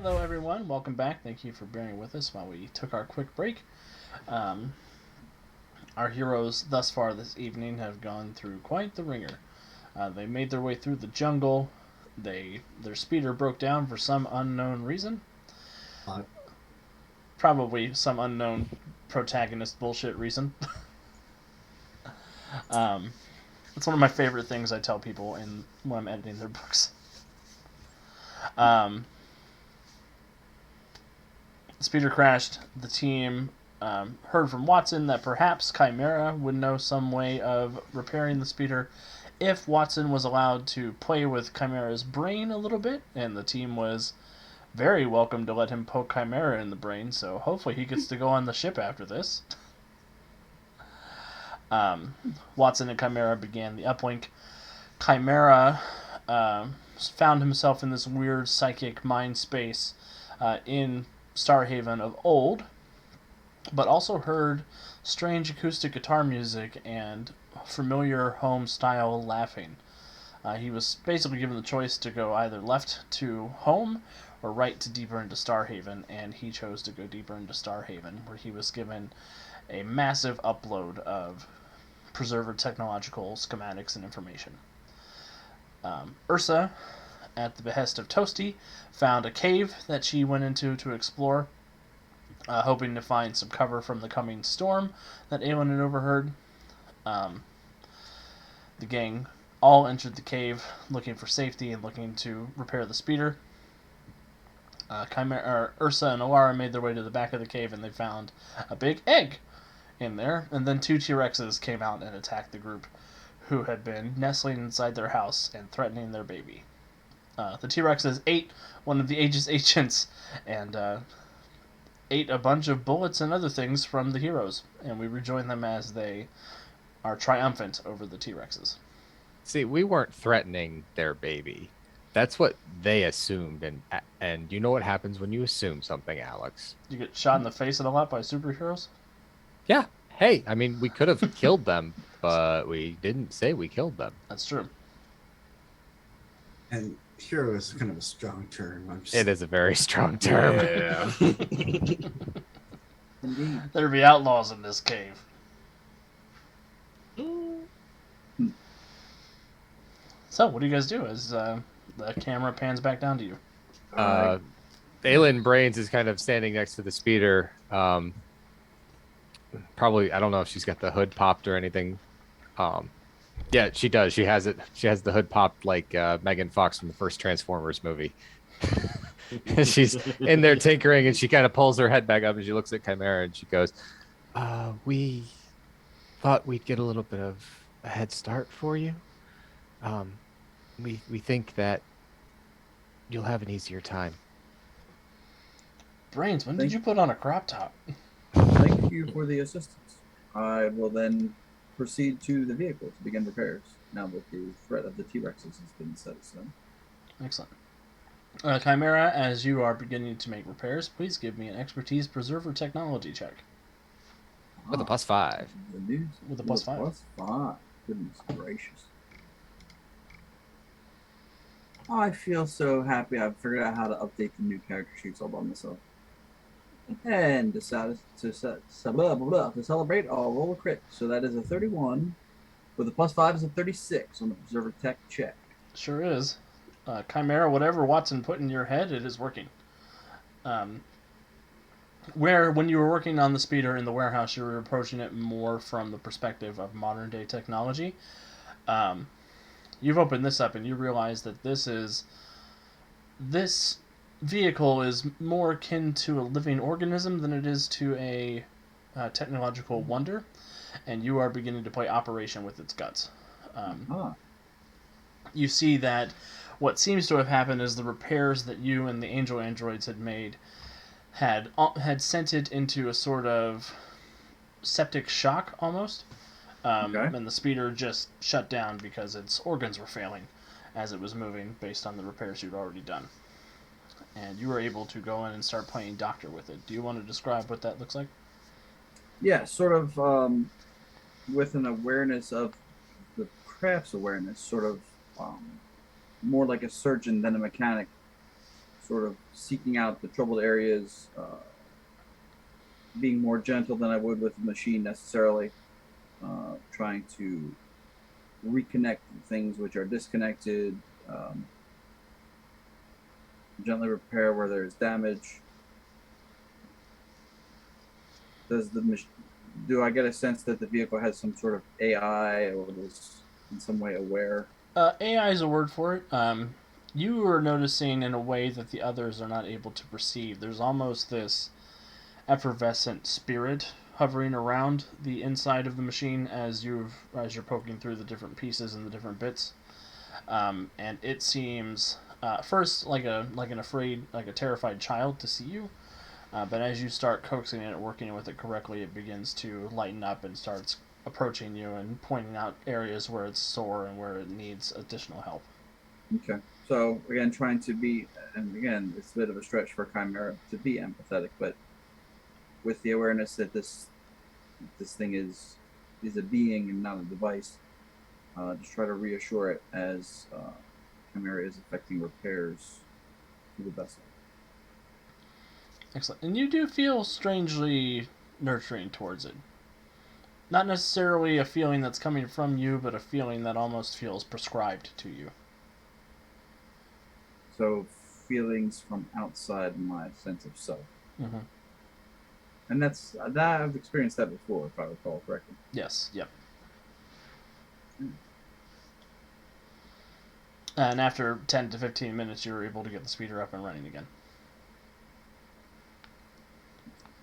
Hello, everyone. Welcome back. Thank you for bearing with us while we took our quick break. Um, our heroes thus far this evening have gone through quite the ringer. They made their way through the jungle. Their speeder broke down for some unknown reason. Uh, Probably some unknown protagonist bullshit reason. um, it's one of my favorite things I tell people when I'm editing their books. Um, the speeder crashed. The team heard from Watson that perhaps Chimera would know some way of repairing the speeder if Watson was allowed to play with Chimera's brain a little bit, and the team was very welcome to let him poke Chimera in the brain, so hopefully he gets to go on the ship after this. Um, Watson and Chimera began the uplink. Chimera found himself in this weird psychic mind space in Starhaven of old, but also heard strange acoustic guitar music and familiar home style laughing. He was basically given the choice to go either left to home or right to deeper into Starhaven, and he chose to go deeper into Starhaven, where he was given a massive upload of preserver technological schematics and information. Ursa, at the behest of Toasty, found a cave that she went into to explore, hoping to find some cover from the coming storm that Aelin had overheard. Um, the gang all entered the cave looking for safety and looking to repair the speeder. Ursa and Alara made their way to the back of the cave and they found a big egg in there. And then two T-Rexes came out and attacked the group, who had been nestling inside their house and threatening their baby. The T-Rexes ate one of the Aegis agents and ate a bunch of bullets and other things from the heroes, and we rejoin them as they are triumphant over the T-Rexes. See, we weren't threatening their baby. That's what they assumed, and you know what happens when you assume something, Alex. You get shot in the face and a lot by superheroes? Yeah. Hey, I mean, we could have killed them, but we didn't say we killed them. That's true. and hero is kind of a strong term. It is a very strong term. Yeah. Indeed. There be outlaws in this cave. So, what do you guys do as the camera pans back down to you? Aelin Brains is kind of standing next to the speeder. Probably, I don't know if she's got the hood popped or anything. Yeah, she does. She has it. She has the hood popped like Megan Fox from the first Transformers movie. She's in there tinkering, and she kind of pulls her head back up, and she looks at Chimera, and she goes, "We thought we'd get a little bit of a head start for you. We think that you'll have an easier time." Brains, when did you put on a crop top? Thank you for the assistance. I will then proceed to the vehicle to begin repairs, now that the threat of the T-Rexes has been set aside. Excellent. Chimera, as you are beginning to make repairs, please give me an expertise preserver technology check. With a +5. Good news. With a +5. +5. Goodness gracious. I feel so happy I've figured out how to update the new character sheets all by myself. And decided to celebrate, I'll roll a crit. So that is a 31. With a +5 is a 36 on the preserver tech check. Sure is. Chimera, whatever Watson put in your head, it is working. When you were working on the speeder in the warehouse, you were approaching it more from the perspective of modern day technology. You've opened this up and you realize that this vehicle is more akin to a living organism than it is to a technological wonder, and you are beginning to play operation with its guts. You see that what seems to have happened is the repairs that you and the angel androids had made had sent it into a sort of septic shock almost. Okay. And the speeder just shut down because its organs were failing as it was moving based on the repairs you'd already done. And you were able to go in and start playing doctor with it. Do you want to describe what that looks like? Yeah, sort of with an awareness of the craft's awareness, sort of more like a surgeon than a mechanic, sort of seeking out the troubled areas, being more gentle than I would with the machine necessarily, trying to reconnect things which are disconnected, um, gently repair where there's damage. Does the do I get a sense that the vehicle has some sort of AI or is in some way aware? AI is a word for it. You are noticing in a way that the others are not able to perceive. There's almost this effervescent spirit hovering around the inside of the machine as you're poking through the different pieces and the different bits. And it seems first like an afraid, like a terrified child to see you. But as you start coaxing it, working with it correctly, it begins to lighten up and starts approaching you and pointing out areas where it's sore and where it needs additional help. Okay. So again, trying to be, and again, it's a bit of a stretch for Chimera to be empathetic, but with the awareness that this thing is a being and not a device, just try to reassure it as Chimera is affecting repairs to the vessel. Excellent. And you do feel strangely nurturing towards it. Not necessarily a feeling that's coming from you, but a feeling that almost feels prescribed to you. So feelings from outside my sense of self, Mm-hmm. and that I've experienced that before, if I recall correctly. Yes, yep. And after 10 to 15 minutes, you were able to get the speeder up and running again.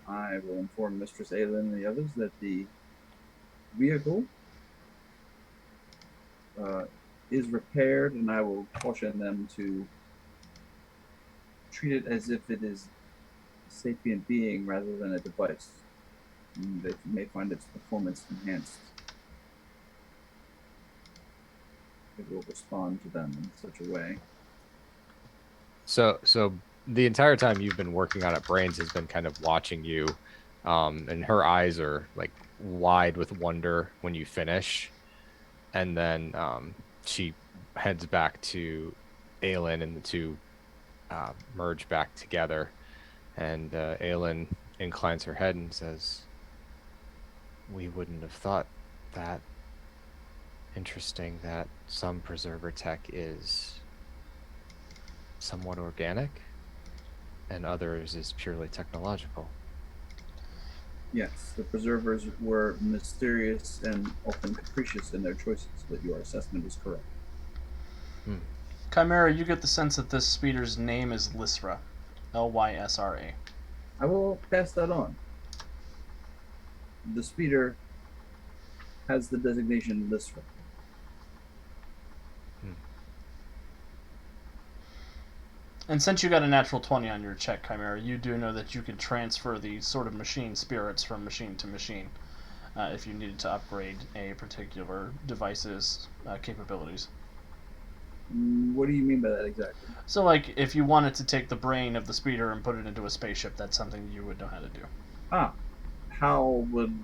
I will inform Mistress Aylin and the others that the vehicle is repaired, and I will caution them to treat it as if it is a sapient being rather than a device. And they may find its performance enhanced. It will respond to them in such a way. So the entire time you've been working on it, Brains has been kind of watching you, and her eyes are like wide with wonder when you finish, and then she heads back to Aelin, and the two merge back together, and Aelin inclines her head and says, "We wouldn't have thought that. Interesting that some preserver tech is somewhat organic and others is purely technological." Yes, the preservers were mysterious and often capricious in their choices, but your assessment is correct. Chimera, you get the sense that this speeder's name is Lysra. Lysra. I will pass that on. The speeder has the designation Lysra. And since you got a natural 20 on your check, Chimera, you do know that you can transfer these sort of machine spirits from machine to machine if you needed to upgrade a particular device's capabilities. What do you mean by that exactly? So, like, if you wanted to take the brain of the speeder and put it into a spaceship, that's something you would know how to do. How would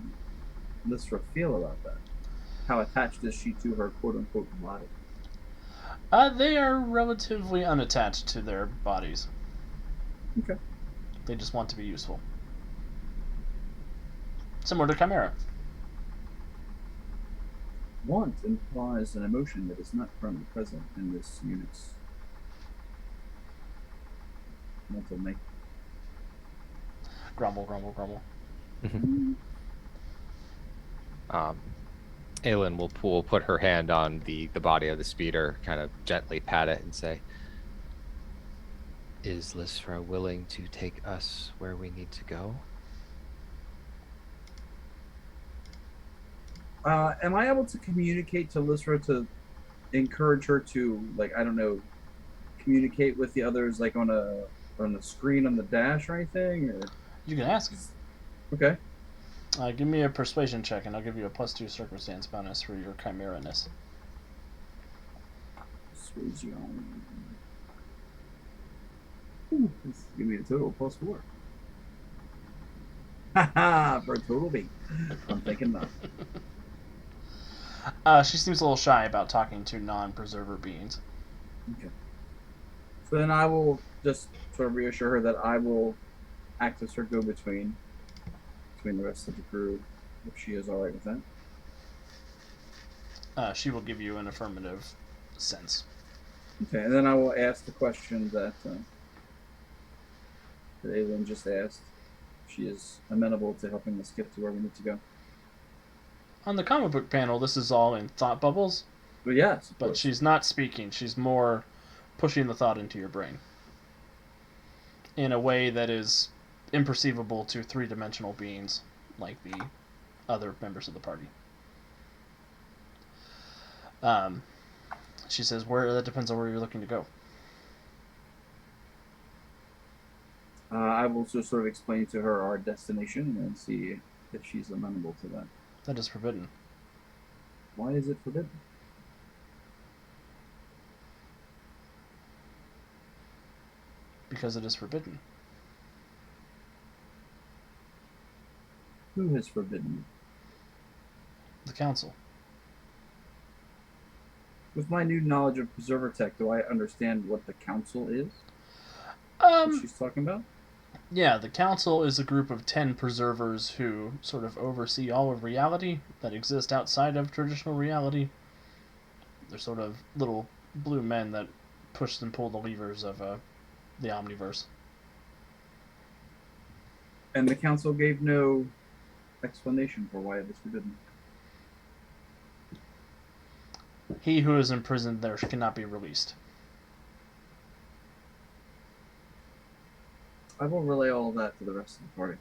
Lysra feel about that? How attached is she to her quote-unquote body? They are relatively unattached to their bodies. Okay. They just want to be useful. Similar to Chimera. Want implies an emotion that is not currently present in this unit's mental make. Grumble, grumble, grumble. Aelin will put her hand on the body of the speeder, kind of gently pat it and say, "Is Lysra willing to take us where we need to go?" Am I able to communicate to Lysra to encourage her to, like, I don't know, communicate with the others, like on the screen on the dash or anything? Or You can ask. okay. Give me a persuasion check, and I'll give you a +2 circumstance bonus for your chimera-ness. Persuasion. Ooh, give me a total +4. Haha, for a total beat. I'm thinking not. She seems a little shy about talking to non-preserver beings. Okay. So then I will just sort of reassure her that I will act as her go-between between the rest of the crew, if she is all right with that. She will give you an affirmative sense. Okay, and then I will ask the question that Aylin just asked. She is amenable to helping us get to where we need to go. On the comic book panel, this is all in thought bubbles, But yes, of but course. she's not speaking. She's more pushing the thought into your brain in a way that is imperceivable to three-dimensional beings like the other members of the party. She says, "Where that depends on where you're looking to go." I will just sort of explain to her our destination and see if she's amenable to that. That is forbidden. Why is it forbidden? Because it is forbidden. Who has forbidden The council. With my new knowledge of preserver tech, do I understand what the council is? What she's talking about? Yeah, the council is a group of 10 preservers who sort of oversee all of reality that exists outside of traditional reality. They're sort of little blue men that push and pull the levers of the Omniverse. And the council gave no explanation for why it is forbidden. He who is imprisoned there cannot be released. I will relay all of that to the rest of the party.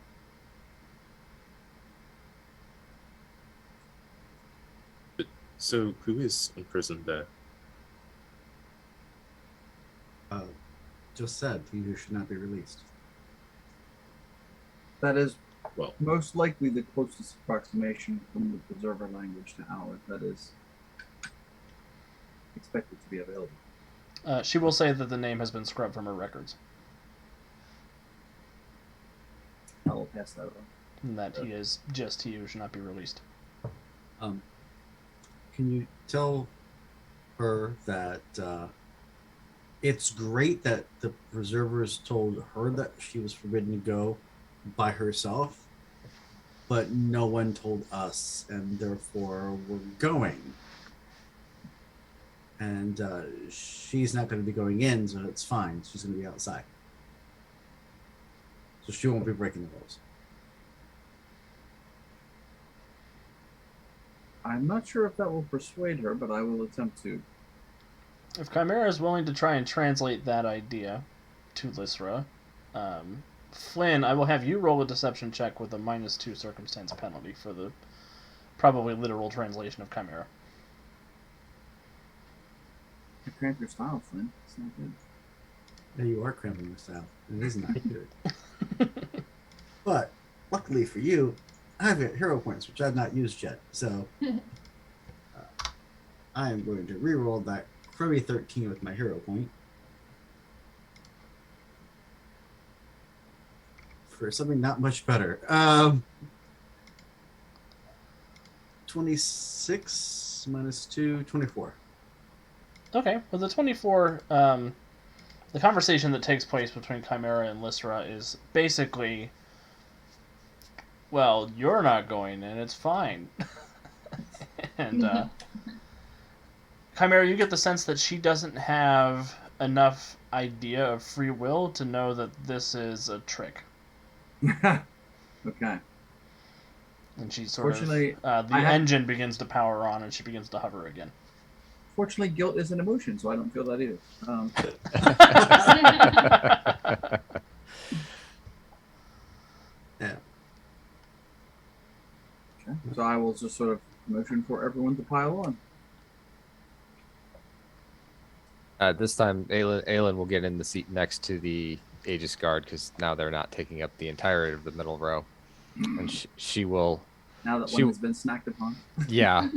So, who is imprisoned there? Just said you should not be released. That is Well, most likely the closest approximation from the preserver language to ours that is expected to be available. She will say that the name has been scrubbed from her records, I will pass that on. and that he is just he who should not be released. Can you tell her that it's great that the preservers told her that she was forbidden to go by herself, but no one told us, and therefore we're going. And she's not going to be going in, so it's fine. She's going to be outside. So she won't be breaking the rules. I'm not sure if that will persuade her, but I will attempt to. If Chimera is willing to try and translate that idea to Lysra, Flynn, I will have you roll a deception check with a -2 circumstance penalty for the probably literal translation of Chimera. You cramp your style, Flynn. It's not good. Yeah, you are cramping yourself. It is not good. But luckily for you, I have hero points, which I've not used yet. So I am going to reroll that crummy 13 with my hero point for something not much better. 26 minus 2, 24. Okay, well, the 24, the conversation that takes place between Chimera and Lysra is basically, well, you're not going, and it's fine. And Chimera, you get the sense that she doesn't have enough idea of free will to know that this is a trick. Okay. And she sort of, Fortunately, the engine begins to power on, and she begins to hover again. Fortunately, guilt is an emotion, so I don't feel that either. Yeah. Okay. So I will just sort of motion for everyone to pile on. This time, Aelin will get in the seat next to the Aegis Guard because now they're not taking up the entirety of the middle row, and she will. Now that one has been snacked upon. Yeah.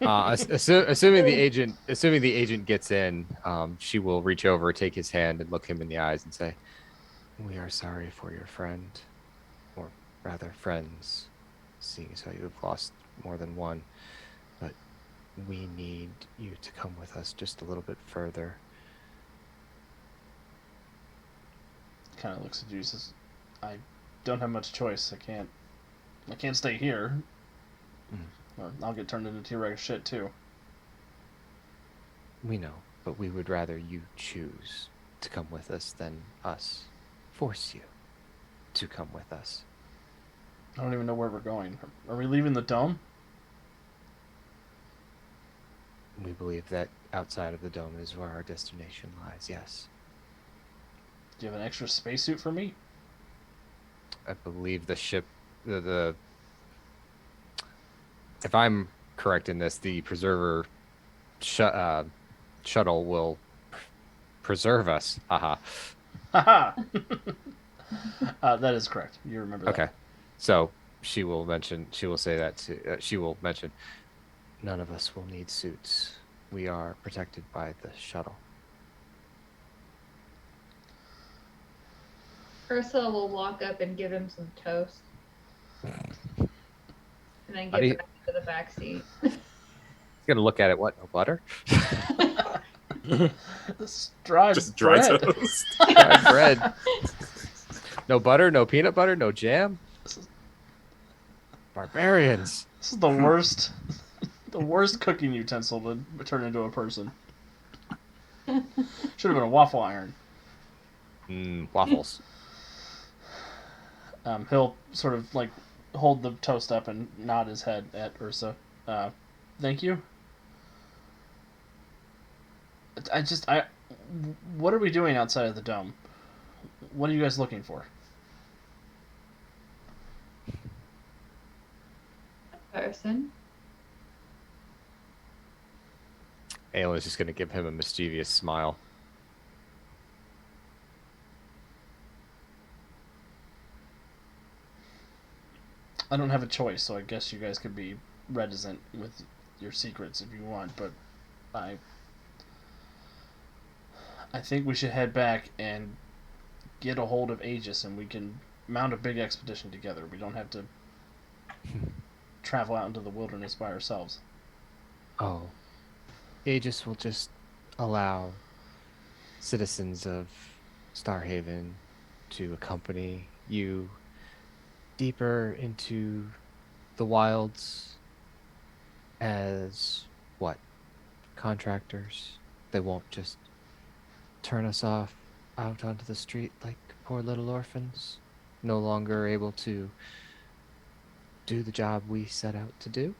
Assuming the agent gets in, she will reach over, take his hand, and look him in the eyes and say, "We are sorry for your friend, or rather friends, seeing as how you have lost more than one. But we need you to come with us just a little bit further. kind of looks at you and says, I don't have much choice. I can't stay here. Or I'll get turned into T-Rex shit too. We know, but we would rather you choose to come with us than us force you to come with us. I don't even know where we're going. Are we leaving the dome? We believe that outside of the dome is where our destination lies, yes. Do you have an extra spacesuit for me? I believe the ship, the if I'm correct in this, the preserver shuttle will preserve us. Haha. Haha! That is correct. You remember that. Okay. So she will say that she will mention, none of us will need suits. We are protected by the shuttle. Ursula will walk up and give him some toast. And then How do give you- it back to the back seat. He's gonna look at it. What? No butter? This dry Just dry bread. toast. Fried bread. No butter. No peanut butter. No jam. Barbarians. This is the worst, the worst cooking utensil to turn into a person. Should have been a waffle iron. Waffles. He'll sort of like hold the toast up and nod his head at Ursa. Thank you. What are we doing outside of the dome? What are you guys looking for? Person. Aelin's just gonna give him a mischievous smile. I don't have a choice, so I guess you guys could be reticent with your secrets if you want, but I think we should head back and get a hold of Aegis, and we can mount a big expedition together. We don't have to travel out into the wilderness by ourselves. Oh. Aegis will just allow citizens of Starhaven to accompany you deeper into the wilds as what? Contractors. They won't just turn us off out onto the street like poor little orphans, no longer able to do the job we set out to do.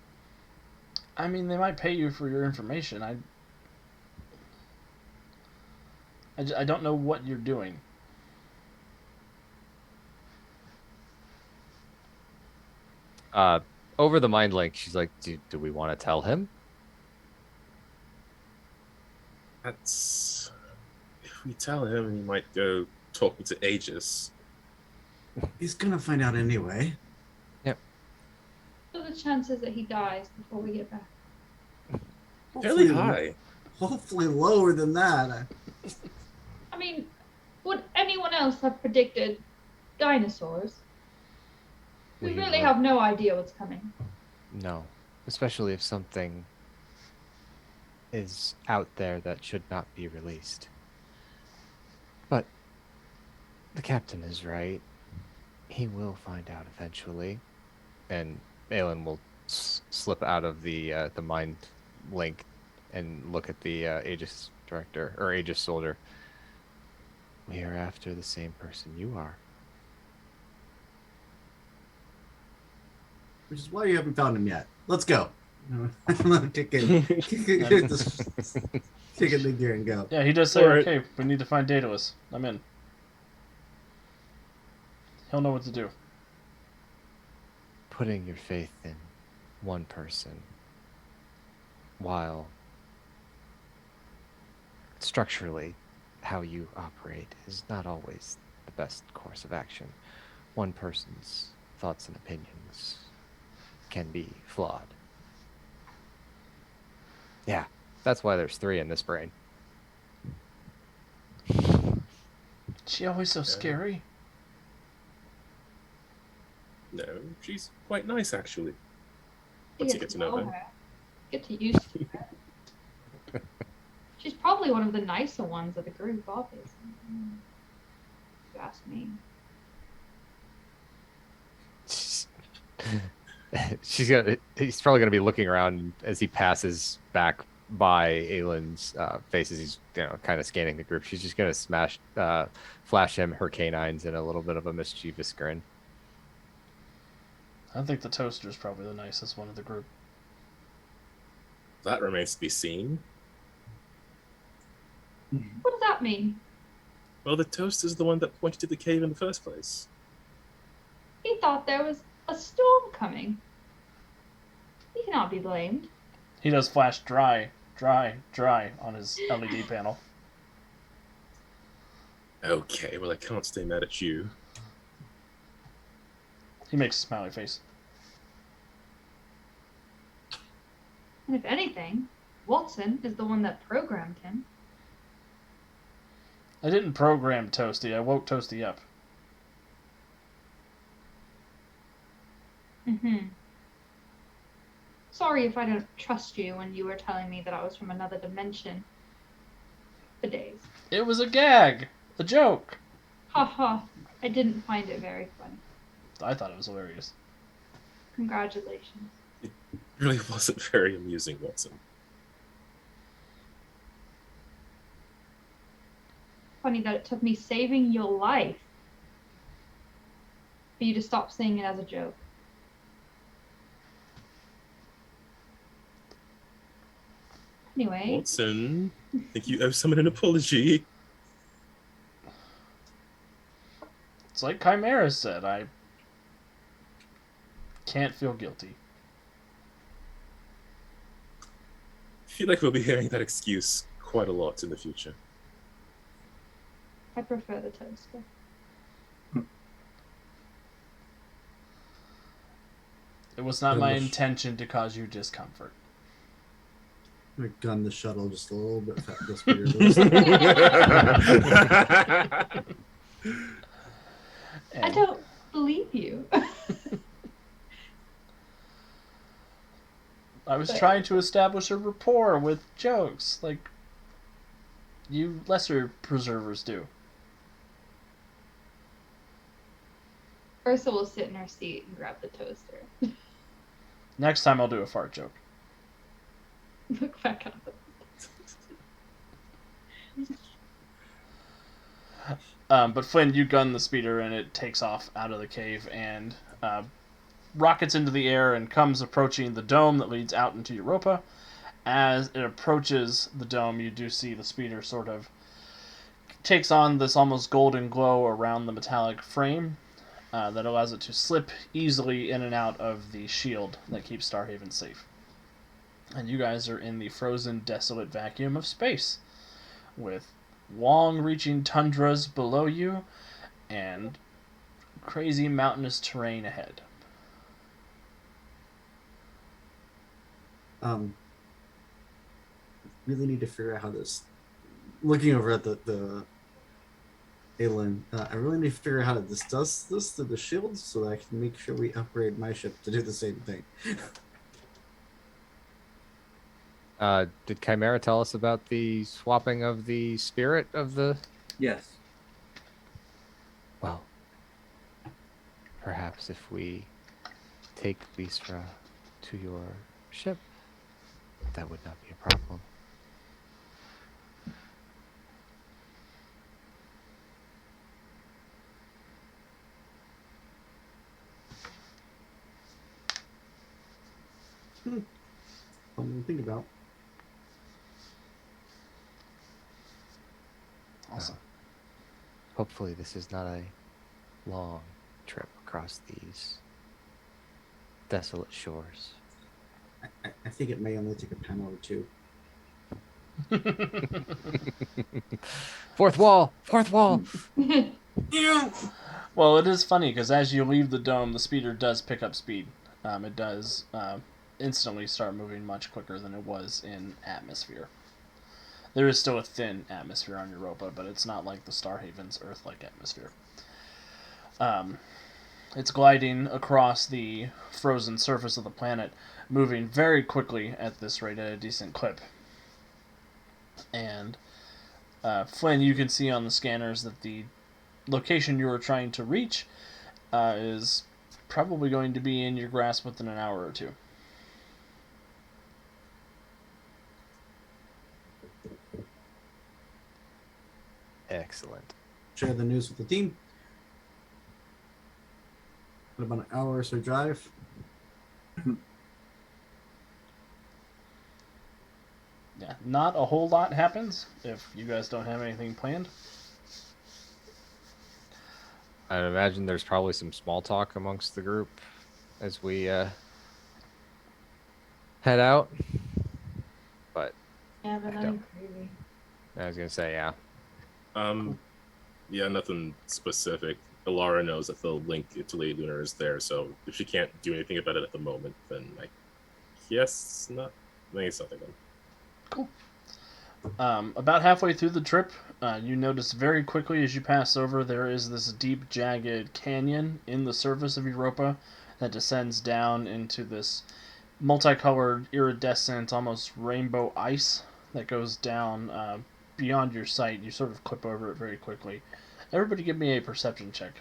I mean, they might pay you for your information. I don't know what you're doing. Over the mind link, she's like, do we want to tell him? That's if we tell him, he might go talking to Aegis. He's gonna find out anyway. What are the chances that he dies before we get back? Fairly high. Hopefully lower than that. I mean, would anyone else have predicted dinosaurs? We We really would- have no idea what's coming. No, especially if something is out there that should not be released. But the captain is right. He will find out eventually. And Aelin will slip out of the mind link and look at the Aegis director or Aegis soldier. We are after the same person you are. Which is why you haven't found him yet. Let's go. Kick it the gear and go. Yeah, he does say, Alright. okay, we need to find Daedalus. I'm in. He'll know what to do. Putting your faith in one person while structurally how you operate is not always the best course of action. One person's thoughts and opinions can be flawed. Yeah, that's why there's 3 in this brain. She always so scary. No, she's quite nice actually. You Once you get to know her. Get to use to her. She's probably one of the nicer ones of the group, obviously. you ask me. He's probably gonna be looking around as he passes back by Aylin's face as he's kind of scanning the group. She's just gonna flash him her canines and a little bit of a mischievous grin. I think the toaster's probably the nicest one of the group. That remains to be seen. What does that mean? Well, the toaster's the one that pointed to the cave in the first place. He thought there was a storm coming. He cannot be blamed. He does flash dry on his LED panel. Okay, well, I can't stay mad at you. He makes a smiley face. And if anything, Watson is the one that programmed him. I didn't program Toasty. I woke Toasty up. Mm-hmm. Sorry if I don't trust you when you were telling me that I was from another dimension. For days. It was a gag. A joke. Ha ha. I didn't find it very funny. I thought it was hilarious. Congratulations. It really wasn't very amusing, Watson. Funny that it took me saving your life for you to stop seeing it as a joke. Anyway. Watson, I think you owe someone an apology. It's like Chimera said. I can't feel guilty. I feel like we'll be hearing that excuse quite a lot in the future. I prefer the toaster. It was not my intention to cause you discomfort. I'm gonna gun the shuttle just a little bit. I don't believe you. I was trying to establish a rapport with jokes, like you lesser preservers do. Ursa will sit in her seat and grab the toaster. Next time I'll do a fart joke. Look back up. But Flynn, you gun the speeder and it takes off out of the cave and rockets into the air and comes approaching the dome that leads out into Europa. As it approaches the dome, you do see the speeder sort of takes on this almost golden glow around the metallic frame that allows it to slip easily in and out of the shield that keeps Starhaven safe. And you guys are in the frozen, desolate vacuum of space, with long-reaching tundras below you and crazy mountainous terrain ahead. Really need to figure out how this. Looking over at the Aylin, I really need to figure out how this does this to the shields so that I can make sure we upgrade my ship to do the same thing. Did Chimera tell us about the swapping of the spirit of the... Yes. Well, perhaps if we take Lisra to your ship, that would not be a problem. Something to think about. Awesome. Hopefully this is not a long trip across these desolate shores. I think it may only take a panel or two. Fourth wall! Fourth wall! Well, it is funny because as you leave the dome, the speeder does pick up speed. It does instantly start moving much quicker than it was in atmosphere. There is still a thin atmosphere on Europa, but it's not like the Starhaven's Earth-like atmosphere. It's gliding across the frozen surface of the planet, moving very quickly at this rate at a decent clip. And Flynn, you can see on the scanners that the location you are trying to reach is probably going to be in your grasp within an hour or two. Excellent. Share the news with the team. What about an hour or so drive? Yeah, not a whole lot happens if you guys don't have anything planned. I imagine there's probably some small talk amongst the group as we head out. But Yeah, but I nothing don't. crazy. I was gonna say, yeah. Yeah, nothing specific. Alara knows that the link to Lady Lunar is there, so if she can't do anything about it at the moment, then I guess not. I think it's nothing then. Cool. About halfway through the trip, you notice very quickly as you pass over there is this deep, jagged canyon in the surface of Europa that descends down into this multicolored, iridescent, almost rainbow ice that goes down beyond your sight. You sort of clip over it very quickly. Everybody give me a perception check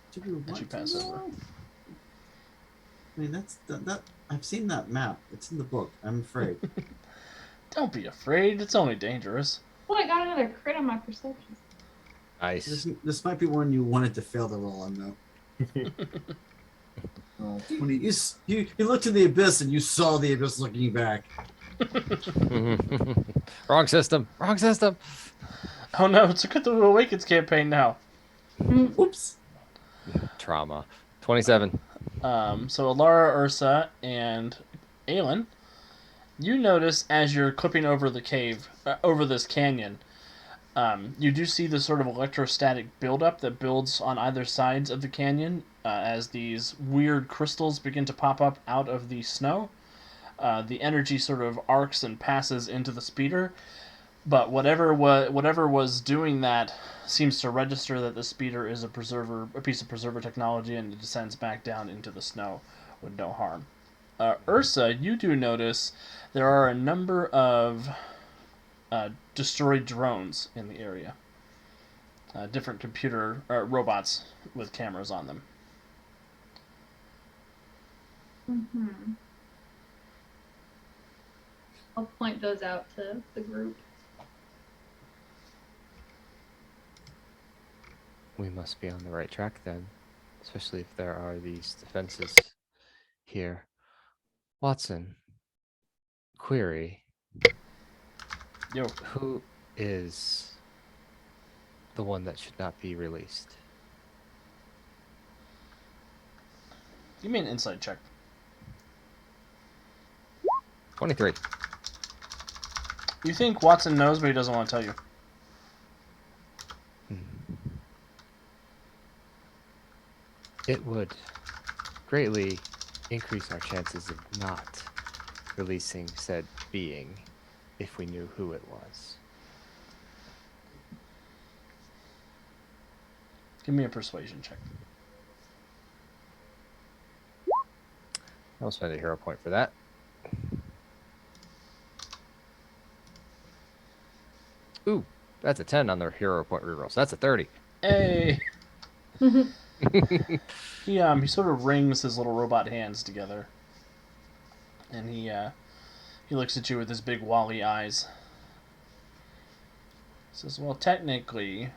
as you pass over. I mean, that. I've seen that map. It's in the book. I'm afraid. Don't be afraid. It's only dangerous. Oh, I got another crit on my perception. Nice. This might be one you wanted to fail the roll on, though. 20. You looked in the abyss and you saw the abyss looking back. Wrong system. Wrong system. Oh no, it's a Cthulhu Awakens campaign now. Oops. Trauma. 27. So Alara, Ursa, and Aelin, you notice as you're clipping over the cave, over this canyon, you do see this sort of electrostatic buildup that builds on either sides of the canyon as these weird crystals begin to pop up out of the snow. The energy sort of arcs and passes into the speeder, but whatever was doing that seems to register that the speeder is a piece of preserver technology, and it descends back down into the snow with no harm. Ursa, you do notice there are a number of destroyed drones in the area. Different computer robots with cameras on them. Mm-hmm. I'll point those out to the group. We must be on the right track then, especially if there are these defenses here. Watson, query. Yo, Who is the one that should not be released? give me an insight check. 23. You think Watson knows, but he doesn't want to tell you. It would greatly increase our chances of not releasing said being if we knew who it was. Give me a persuasion check. I'll spend a hero point for that. Ooh, that's a 10 on the hero point reroll, so that's a 30. Hey! He sort of wrings his little robot hands together, and he looks at you with his big wally eyes. He says, "Well, technically,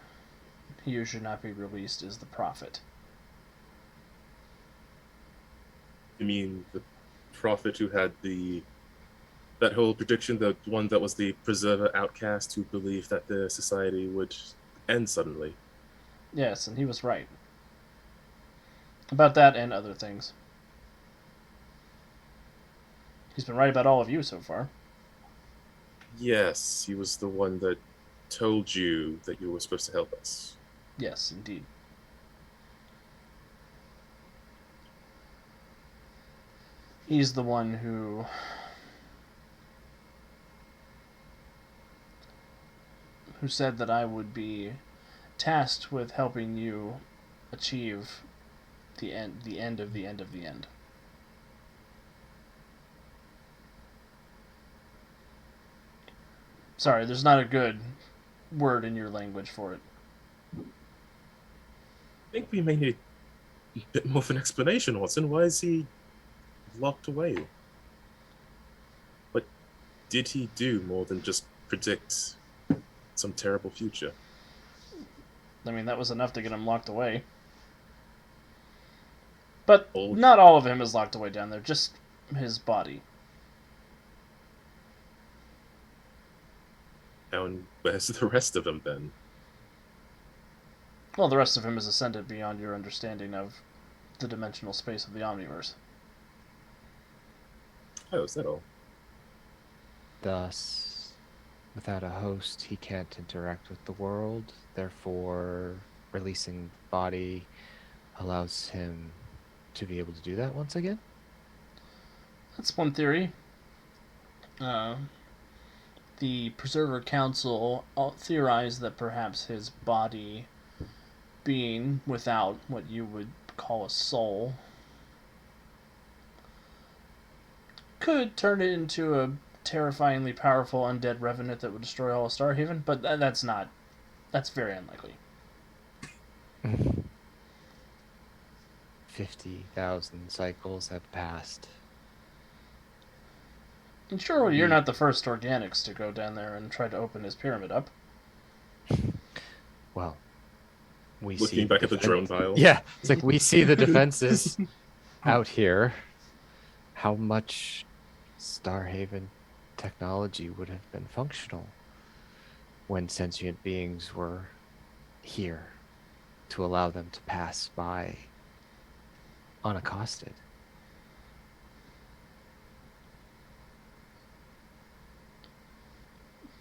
he who should not be released is the prophet." You mean the prophet who had that whole prediction, the one that was the preserver outcast who believed that the society would end suddenly? Yes, and he was right about that and other things. He's been right about all of you so far. Yes, he was the one that told you that you were supposed to help us. Yes, indeed. He's the one who said that I would be tasked with helping you achieve the end of the end of the end. Sorry, there's not a good word in your language for it. think we may need a bit more of an explanation, Watson. Why is he locked away? What did he do more than just predict some terrible future? I mean, that was enough to get him locked away. But All- not all of him is locked away down there, just his body. And where's the rest of them then? Well, the rest of him is ascended beyond your understanding of the dimensional space of the Omniverse. Oh, is that all? Thus, without a host, he can't interact with the world. Therefore, releasing the body allows him to be able to do that once again. That's one theory. The Preserver Council theorized that perhaps his body, being without what you would call a soul, could turn it into a terrifyingly powerful undead revenant that would destroy all of Starhaven, but that's very unlikely. 50,000 cycles have passed. And sure, you're not the first organics to go down there and try to open his pyramid up. Well, we Looking back at the drone pile. Yeah, it's like we see the defenses out here. How much Starhaven technology would have been functional when sentient beings were here to allow them to pass by unaccosted?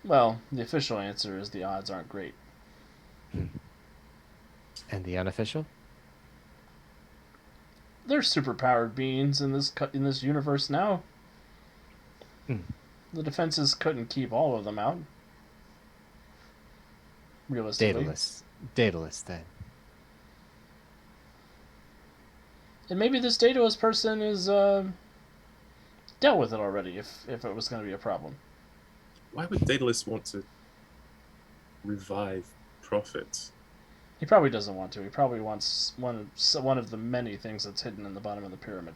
Well, the official answer is the odds aren't great. And the unofficial? There's superpowered beings in this universe now. The defenses couldn't keep all of them out. Realistically. Daedalus, then. And maybe this Daedalus person is dealt with it already if it was going to be a problem. Why would Daedalus want to revive Prophet? He probably doesn't want to. He probably wants one of the many things that's hidden in the bottom of the pyramid.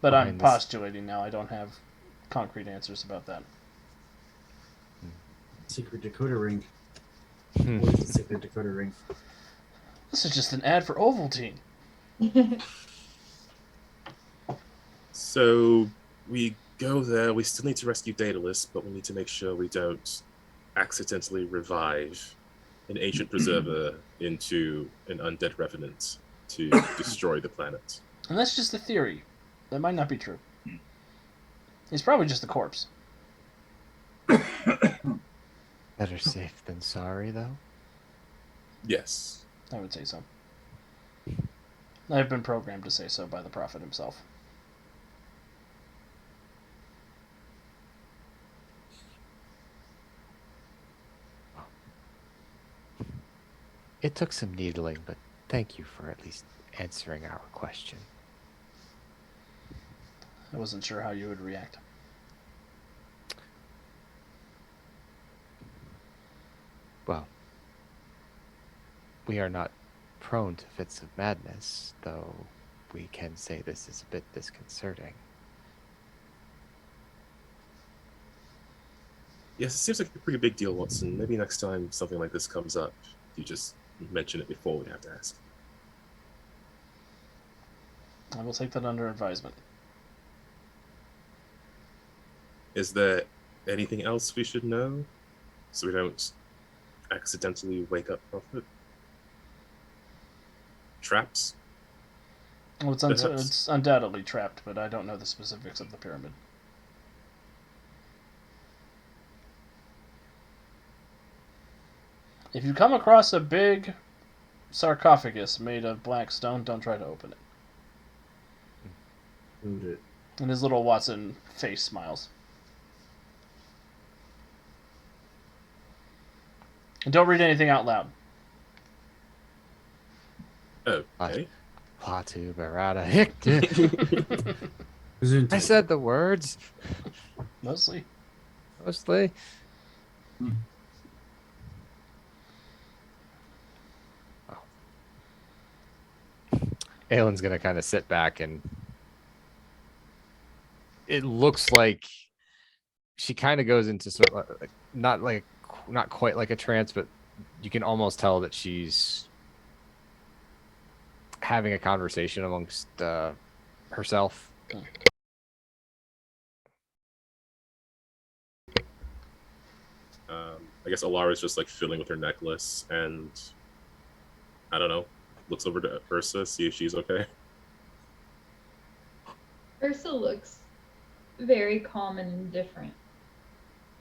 But I'm postulating now. I don't have concrete answers about that. Secret decoder ring. What is the secret decoder ring? This is just an ad for Ovaltine. So we go there. We still need to rescue Daedalus, but we need to make sure we don't accidentally revive an ancient preserver into an undead revenant to destroy the planet. And that's just a theory. That might not be true. He's probably just a corpse. Better safe than sorry, though. Yes. I would say so. I've been programmed to say so by the Prophet himself. It took some needling, but thank you for at least answering our question. I wasn't sure how you would react. Well, we are not prone to fits of madness, though we can say this is a bit disconcerting. Yes, it seems like a pretty big deal, Watson. Maybe next time something like this comes up, you just mention it before we have to ask. I will take that under advisement. Is there anything else we should know so we don't accidentally wake up Prophet? Traps? Well, it's undoubtedly trapped, but I don't know the specifics of the pyramid. If you come across a big sarcophagus made of black stone, don't try to open it. Food it. And his little Watson face smiles. And don't read anything out loud. Okay. Platu Barada. I said the words. Mostly. Aylin's gonna kind of sit back, and it looks like she kind of goes into sort of not quite like a trance, but you can almost tell that she's having a conversation amongst herself. I guess Alara's just like fiddling with her necklace, and I don't know, looks over to Ursa, see if she's okay. Ursa looks very calm and indifferent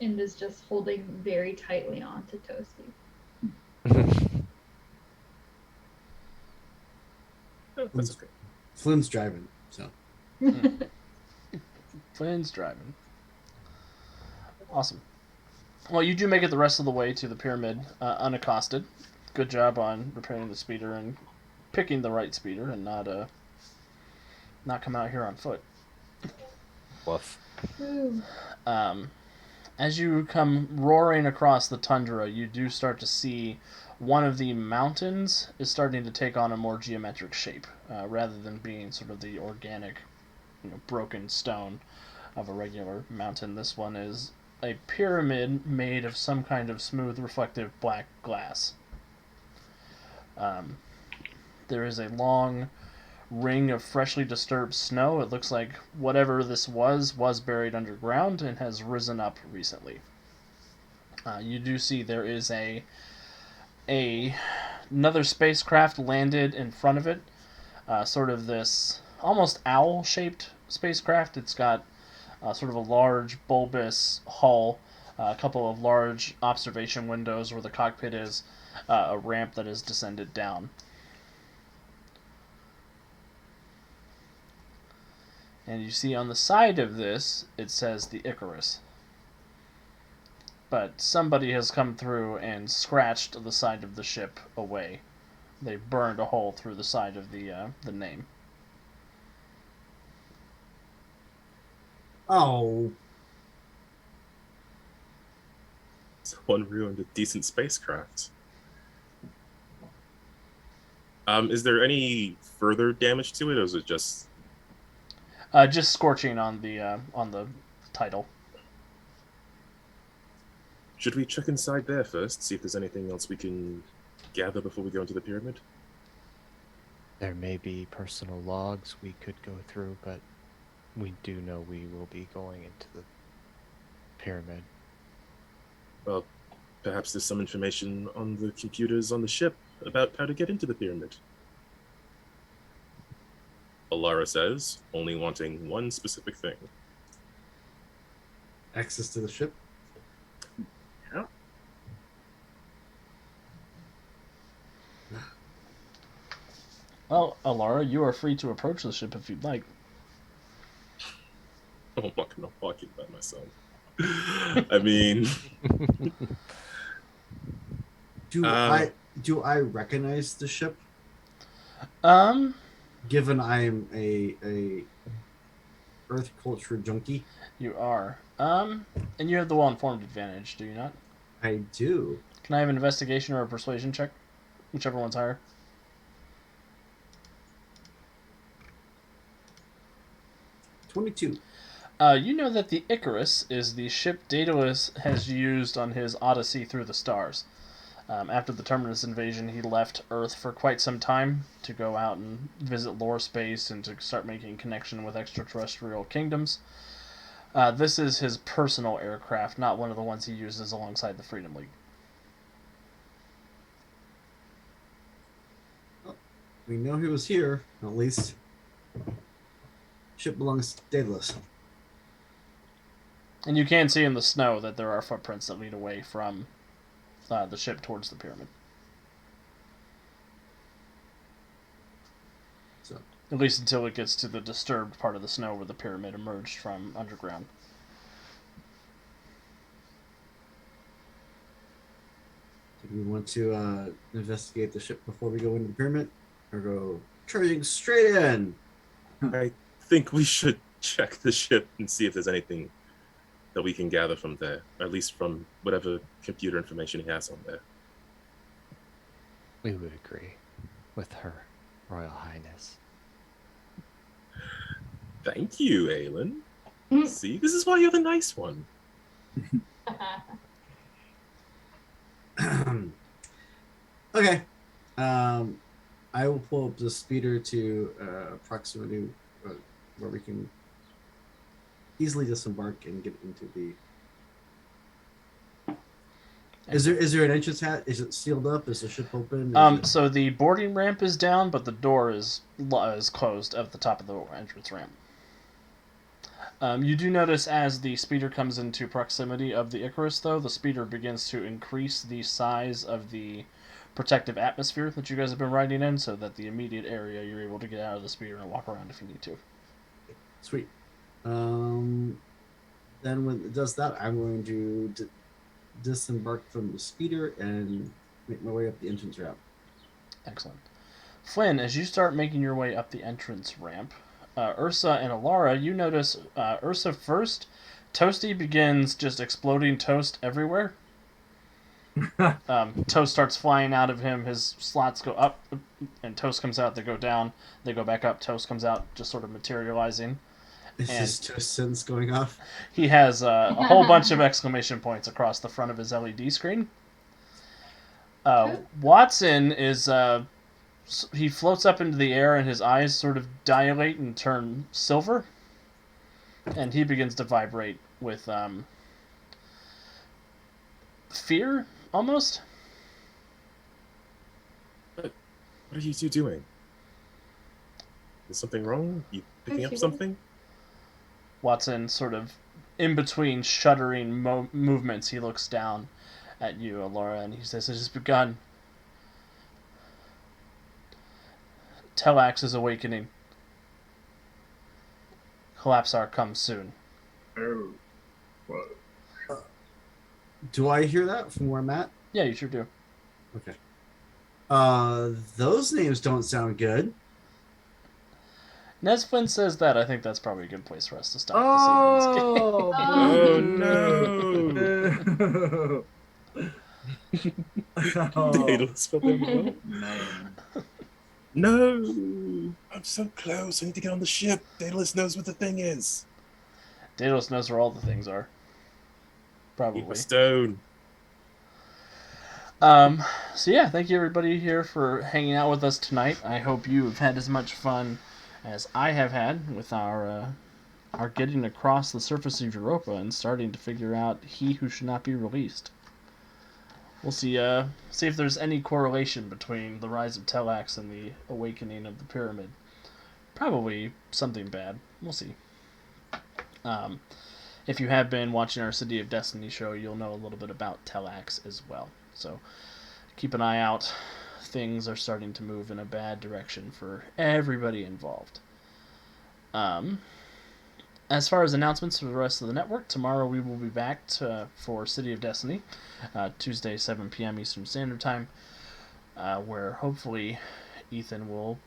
and is just holding very tightly on to Toasty. Oh, that's okay. Flynn's driving, so. Flynn's driving. Awesome. Well, you do make it the rest of the way to the pyramid unaccosted. Good job on repairing the speeder and picking the right speeder and not come out here on foot. Woof. As you come roaring across the tundra, you do start to see one of the mountains is starting to take on a more geometric shape, rather than being sort of the organic, broken stone of a regular mountain. This one is a pyramid made of some kind of smooth, reflective black glass. There is a long ring of freshly disturbed snow. It looks like whatever this was buried underground and has risen up recently. You do see there is another spacecraft landed in front of it. Sort of this almost owl-shaped spacecraft. It's got sort of a large bulbous hull, a couple of large observation windows where the cockpit is, a ramp that is descended down. And you see on the side of this, it says the Icarus. But somebody has come through and scratched the side of the ship away. They burned a hole through the side of the name. Oh, Someone ruined a decent spacecraft. Is there any further damage to it, or is it just Just scorching on the title. Should we check inside there first, see if there's anything else we can gather before we go into the pyramid? There may be personal logs we could go through, but we do know we will be going into the pyramid. Well, perhaps there's some information on the computers on the ship about how to get into the pyramid. Alara says, only wanting one specific thing. access to the ship. Yeah. Well, Alara, you are free to approach the ship if you'd like. I'm not gonna walk in by myself. I mean, Do I recognize the ship? Given I'm a Earth culture junkie, You are. And you have the well-informed advantage, do you not? I do. Can I have an investigation or a persuasion check? Whichever one's higher. 22. You know that the Icarus is the ship Daedalus has used on his odyssey through the stars. After the Terminus invasion, he left Earth for quite some time to go out and visit lore space and to start making connection with extraterrestrial kingdoms. This is his personal aircraft, not one of the ones he uses alongside the Freedom League. We know he was here, at least. Ship belongs to Daedalus. And you can see in the snow that there are footprints that lead away from the ship towards the pyramid. So, At least until it gets to the disturbed part of the snow where the pyramid emerged from underground. do we want to investigate the ship before we go into the pyramid, or go charging straight in? I think we should check the ship and see if there's anything that we can gather from there, or at least from whatever computer information he has on there. We would agree with her Royal Highness. Thank you, Aelin. See, this is why you're the nice one. Okay. I will pull up the speeder to proximity where we can easily disembark and get into the. Is there an entrance hat? Is it sealed up? Is the ship open? So the boarding ramp is down, but the door is closed at the top of the entrance ramp. You do notice as the speeder comes into proximity of the Icarus, though, the speeder begins to increase the size of the protective atmosphere that you guys have been riding in, so that the immediate area you're able to get out of the speeder and walk around if you need to. Sweet. Then when it does that, I'm going to disembark from the speeder and make my way up the entrance ramp. Excellent. Flynn, as you start making your way up the entrance ramp, Ursa and Alara, you notice Ursa first. Toasty begins just exploding toast everywhere. Toast starts flying out of him. His slots go up, and toast comes out. They go down. They go back up. Toast comes out, just sort of materializing. Is this toast sense going off? He has a whole bunch of exclamation points across the front of his LED screen. Watson is he floats up into the air, and his eyes sort of dilate and turn silver, and he begins to vibrate with fear, almost. What are you two doing? Is something wrong? You picking up something? Watson, sort of in between shuddering movements, he looks down at you, Alara, and he says, "It has begun. Telax is awakening. Collapsar comes soon." Oh. Whoa. Do I hear that from where I'm at? Yeah, you sure do. Okay. Those names don't sound good. Nesflin says that. I think that's probably a good place for us to stop Oh, Oh no! Daedalus fell down the well? Man. No! I'm so close. I need to get on the ship. Daedalus knows what the thing is. Daedalus knows where all the things are. Eat Probably. my stone. So yeah, thank you everybody here for hanging out with us tonight. I hope you've had as much fun as I have had with our getting across the surface of Europa and starting to figure out he who should not be released. We'll see if there's any correlation between the rise of Telax and the awakening of the pyramid. Probably something bad. We'll see. If you have been watching our City of Destiny show, you'll know a little bit about Telax as well. So keep an eye out. Things are starting to move in a bad direction for everybody involved. As far as announcements for the rest of the network, tomorrow we will be back for City of Destiny, Tuesday, 7 p.m. Eastern Standard Time, where hopefully Ethan will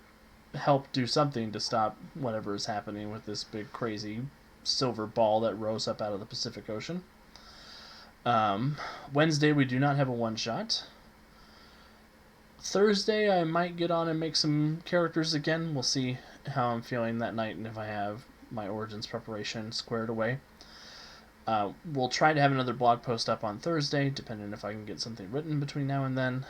help do something to stop whatever is happening with this big crazy silver ball that rose up out of the Pacific Ocean. Wednesday we do not have a one-shot. Thursday I might get on and make some characters again. We'll see how I'm feeling that night and if I have my Origins preparation squared away. We'll try to have another blog post up on Thursday, depending if I can get something written between now and then.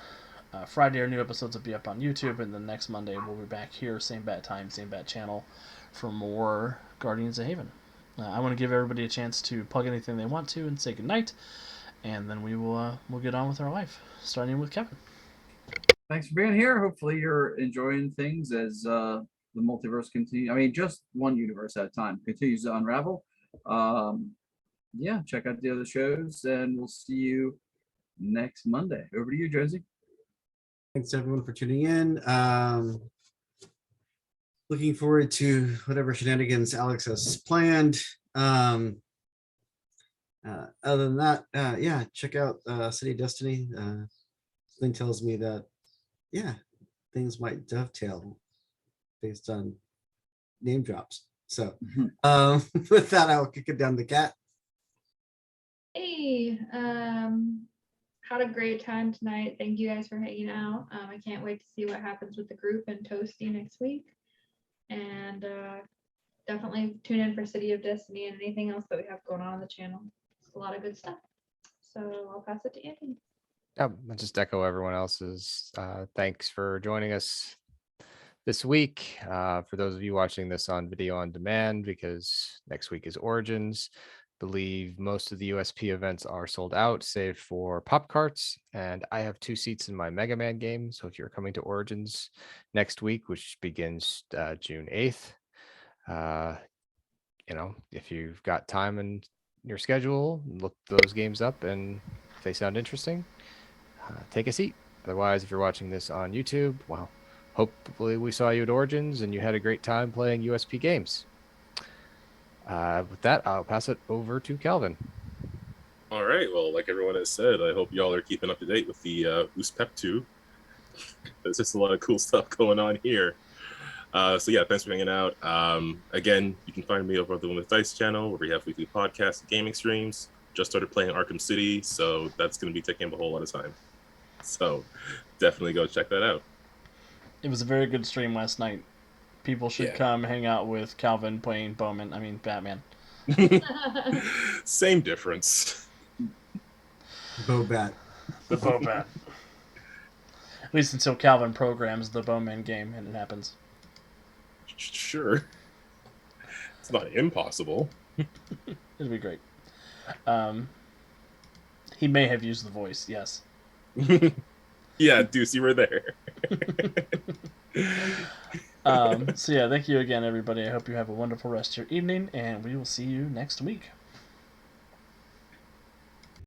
Friday our new episodes will be up on YouTube, and then next Monday we'll be back here, same bat time, same bat channel, for more Guardians of Haven. I want to give everybody a chance to plug anything they want to and say goodnight, and then we'll get on with our life, starting with Kevin. Thanks for being here. Hopefully you're enjoying things as the multiverse continues. I mean, just one universe at a time continues to unravel. Yeah, check out the other shows, and we'll see you next Monday. Over to you, Josie. Thanks everyone for tuning in. Looking forward to whatever shenanigans Alex has planned. Other than that, yeah, check out City of Destiny. Something tells me that, yeah, things might dovetail based on name drops. So with that, I'll kick it down to Kat. Hey, had a great time tonight. Thank you guys for hanging out. I can't wait to see what happens with the group and Toasty next week. And definitely tune in for City of Destiny and anything else that we have going on the channel. It's a lot of good stuff. So I'll pass it to Anthony. I'll just echo everyone else's thanks for joining us this week. For those of you watching this on video on demand, because next week is Origins, believe most of the USP events are sold out, save for pop carts. And I have 2 seats in my Mega Man game. So if you're coming to Origins next week, which begins June 8th, if you've got time in your schedule, look those games up, and if they sound interesting, take a seat. Otherwise, if you're watching this on YouTube, well, hopefully we saw you at Origins and you had a great time playing USP games. With that, I'll pass it over to Calvin. All right. Well, like everyone has said, I hope y'all are keeping up to date with the USPEP 2. There's just a lot of cool stuff going on here. So yeah, thanks for hanging out. Again, you can find me over on the Women's Dice channel, where we have weekly podcasts and gaming streams. Just started playing Arkham City, so that's going to be taking up a whole lot of time. So definitely go check that out. It was a very good stream last night. People should come hang out with Calvin playing Batman. Same difference. Bobat. The Bobat. At least until Calvin programs the Bowman game and it happens. Sure. It's not impossible. It'd be great. He may have used the voice, yes. Yeah, Deuce, you were there. So yeah, thank you again, everybody. I hope you have a wonderful rest of your evening, and we will see you next week.